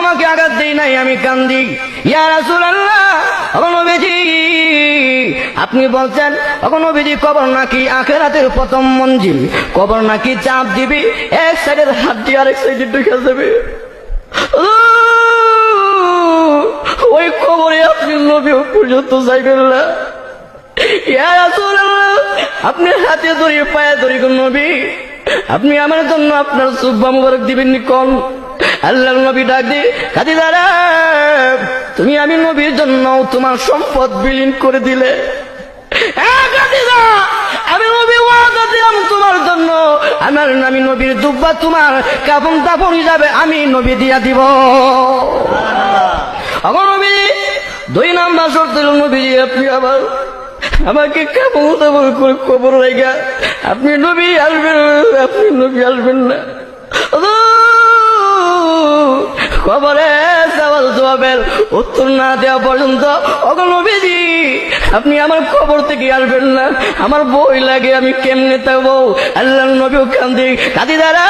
তোমাকে আঘাত দেই নাই, আমি কান্দি। ইয়া রাসূলুল্লাহ, ও নবীজি আপনি বলছেন ও নবীজি কবর নাকি আখিরাতের প্রথম মঞ্জিল, কবর নাকি চাপ দিবি, এক সাইডের হাড্ডি আরেক সাইডে ঢুকে যাবে। ওই কবরে আপনি নবী পর্যন্ত যাইবেন না। ইয়া রাসূলুল্লাহ, আপনি হাতে ধরে পায়ে ধরে নবী আপনি আমার জন্য আপনার সুব্বা মুবারক দিবেন নি কোন? আল্লাহর নবী ডাক দিয়ে খাদিজা রে, তুমি আমি নবীর জন্য তোমার সম্পদ বিলীন করে দিলে। খাদিজা, আমি নবী ওয়াদা দিলাম তোমার জন্য আমি নবীর দুব্বা তোমার কাফন দাফন হিসাবে আমি নবী দিয়া দিব। আমার নবী 2 নাম্বার শর্ত হল নবীজি আপনি আবার আমাকে কাফন দাফন করে কবর রেখা আপনি নবী আসবেন না। কবরে সওয়াল জবাবের উত্তর না দেওয়া পর্যন্ত ওগো নবীজি আপনি আমার কবর থেকে আসবেন না, আমার বই লাগে, আমি কেমনে থাকবো? আল্লাহর নবী কান্দি, খাদিজা রে